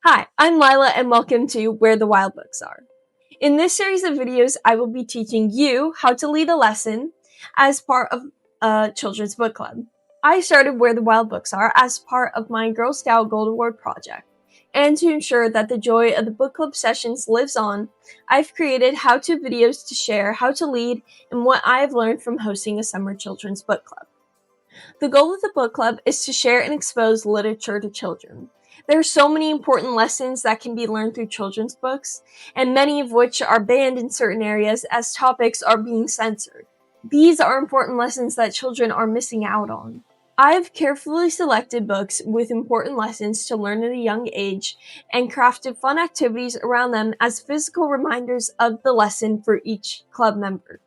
Hi, I'm Lila and welcome to Where the Wild Books Are. In this series of videos, I will be teaching you how to lead a lesson as part of a children's book club. I started Where the Wild Books Are as part of my Girl Scout Gold Award project. And to ensure that the joy of the book club sessions lives on, I've created how-to videos to share how to lead and what I have learned from hosting a summer children's book club. The goal of the book club is to share and expose literature to children. There are so many important lessons that can be learned through children's books, and many of which are banned in certain areas as topics are being censored. These are important lessons that children are missing out on. I've carefully selected books with important lessons to learn at a young age and crafted fun activities around them as physical reminders of the lesson for each club member.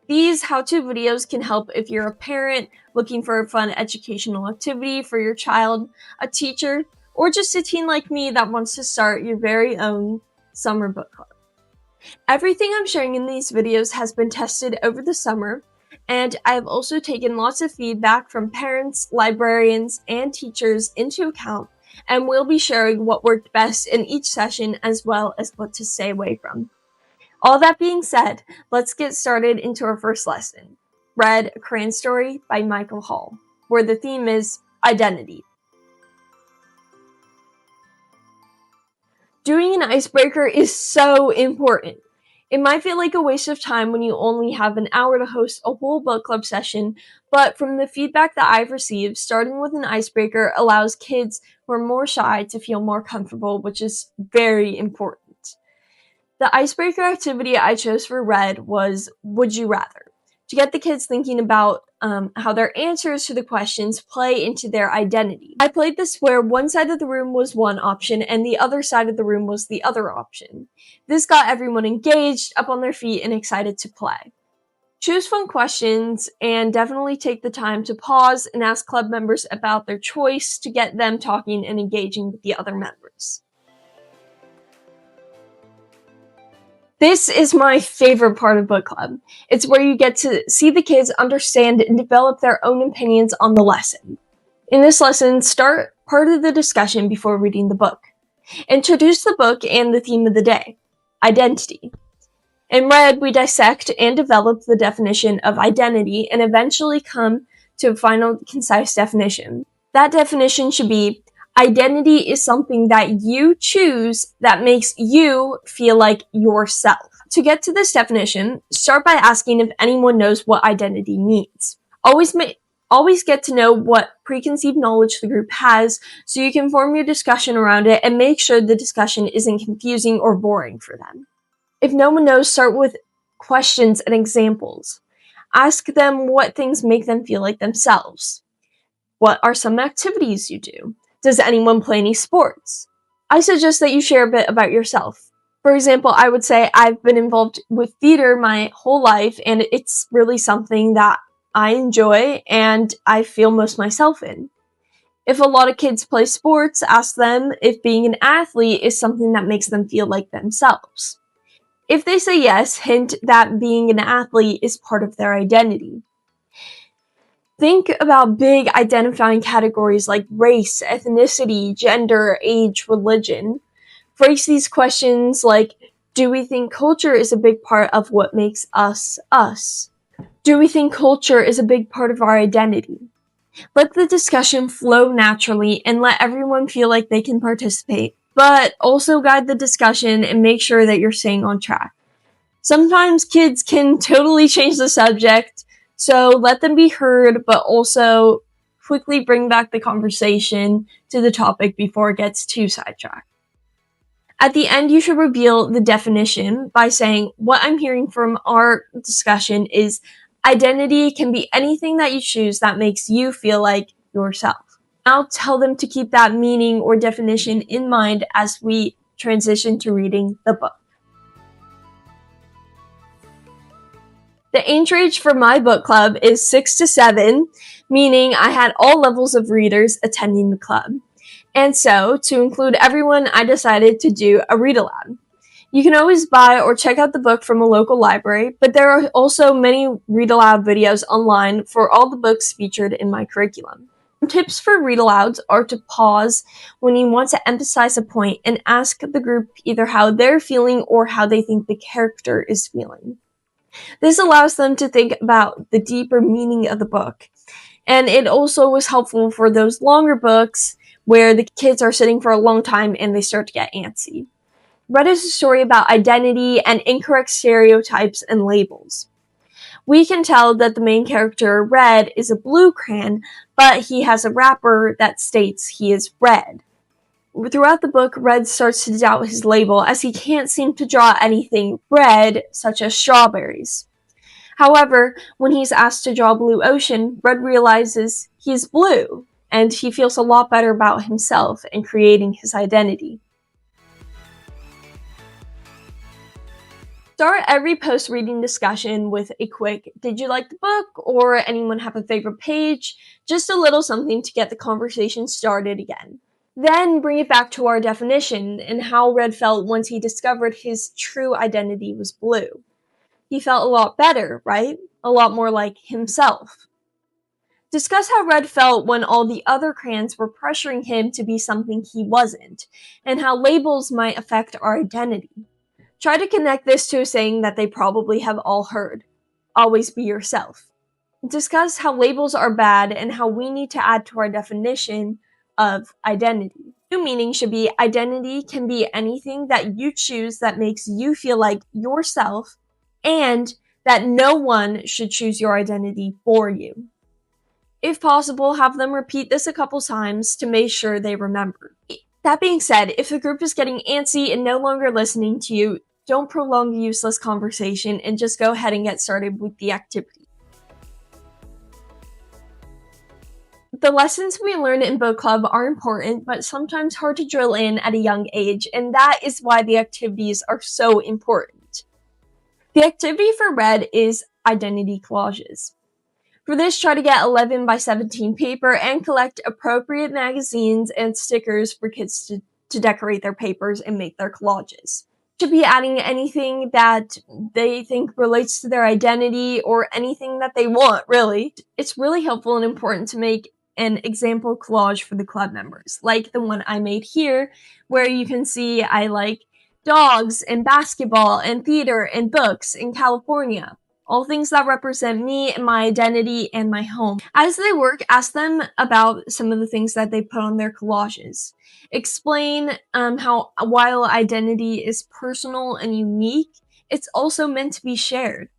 These how-to videos can help if you're a parent looking for a fun educational activity for your child, a teacher, or just a teen like me that wants to start your very own summer book club. Everything I'm sharing in these videos has been tested over the summer, and I have also taken lots of feedback from parents, librarians, and teachers into account, and will be sharing what worked best in each session as well as what to stay away from. All that being said, let's get started into our first lesson, Read a Crayon Story by Michael Hall, where the theme is identity. Doing an icebreaker is so important. It might feel like a waste of time when you only have an hour to host a whole book club session, but from the feedback that I've received, starting with an icebreaker allows kids who are more shy to feel more comfortable, which is very important. The icebreaker activity I chose for Red was Would You Rather, to get the kids thinking about how their answers to the questions play into their identity. I played this where one side of the room was one option and the other side of the room was the other option. This got everyone engaged, up on their feet, and excited to play. Choose fun questions and definitely take the time to pause and ask club members about their choice to get them talking and engaging with the other members. This is my favorite part of book club. It's where you get to see the kids understand and develop their own opinions on the lesson. In this lesson, start part of the discussion before reading the book. Introduce the book and the theme of the day, identity. In Red, we dissect and develop the definition of identity and eventually come to a final concise definition. That definition should be, identity is something that you choose that makes you feel like yourself. To get to this definition, start by asking if anyone knows what identity means. Always get to know what preconceived knowledge the group has so you can form your discussion around it and make sure the discussion isn't confusing or boring for them. If no one knows, start with questions and examples. Ask them what things make them feel like themselves. What are some activities you do? Does anyone play any sports? I suggest that you share a bit about yourself. For example, I would say I've been involved with theater my whole life, and it's really something that I enjoy and I feel most myself in. If a lot of kids play sports, ask them if being an athlete is something that makes them feel like themselves. If they say yes, hint that being an athlete is part of their identity. Think about big identifying categories like race, ethnicity, gender, age, religion. Phrase these questions like, do we think culture is a big part of what makes us, us? Do we think culture is a big part of our identity? Let the discussion flow naturally and let everyone feel like they can participate, but also guide the discussion and make sure that you're staying on track. Sometimes kids can totally change the subject, so let them be heard, but also quickly bring back the conversation to the topic before it gets too sidetracked. At the end, you should reveal the definition by saying, what I'm hearing from our discussion is identity can be anything that you choose that makes you feel like yourself. I'll tell them to keep that meaning or definition in mind as we transition to reading the book. The age range for my book club is 6 to 7, meaning I had all levels of readers attending the club. And so, to include everyone, I decided to do a read aloud. You can always buy or check out the book from a local library, but there are also many read aloud videos online for all the books featured in my curriculum. Tips for read alouds are to pause when you want to emphasize a point and ask the group either how they're feeling or how they think the character is feeling. This allows them to think about the deeper meaning of the book. And it also was helpful for those longer books where the kids are sitting for a long time and they start to get antsy. Red is a story about identity and incorrect stereotypes and labels. We can tell that the main character, Red, is a blue crayon, but he has a wrapper that states he is red. Throughout the book, Red starts to doubt his label as he can't seem to draw anything red, such as strawberries. However, when he's asked to draw a blue ocean, Red realizes he's blue, and he feels a lot better about himself and creating his identity. Start every post-reading discussion with a quick, did you like the book, or anyone have a favorite page? Just a little something to get the conversation started again. Then bring it back to our definition and how Red felt once he discovered his true identity was blue. He felt a lot better, right? A lot more like himself. Discuss how Red felt when all the other crayons were pressuring him to be something he wasn't, and how labels might affect our identity. Try to connect this to a saying that they probably have all heard. Always be yourself. Discuss how labels are bad and how we need to add to our definition of identity. New meaning should be identity can be anything that you choose that makes you feel like yourself, and that no one should choose your identity for you. If possible, have them repeat this a couple times to make sure they remember. That being said, if the group is getting antsy and no longer listening to you, don't prolong the useless conversation and just go ahead and get started with the activity. The lessons we learn in book club are important, but sometimes hard to drill in at a young age, and that is why the activities are so important. The activity for Red is identity collages. For this, try to get 11 by 17 paper and collect appropriate magazines and stickers for kids to decorate their papers and make their collages. Should be adding anything that they think relates to their identity or anything that they want, really. It's really helpful and important to make an example collage for the club members, like the one I made here, where you can see I like dogs and basketball and theater and books in California. All things that represent me and my identity and my home. As they work, ask them about some of the things that they put on their collages. Explain how while identity is personal and unique, it's also meant to be shared.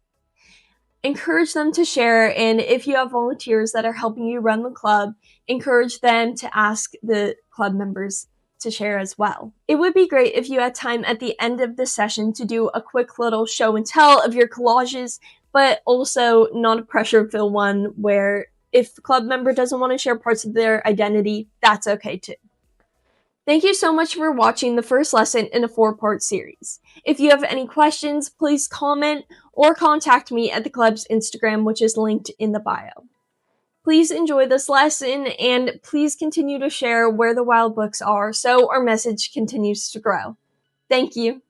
Encourage them to share, and if you have volunteers that are helping you run the club, encourage them to ask the club members to share as well. It would be great if you had time at the end of the session to do a quick little show and tell of your collages, but also not a pressure-filled one where if the club member doesn't want to share parts of their identity, that's okay too. Thank you so much for watching the first lesson in a 4-part series. If you have any questions, please comment or contact me at the club's Instagram, which is linked in the bio. Please enjoy this lesson, and please continue to share where the wild books are so our message continues to grow. Thank you.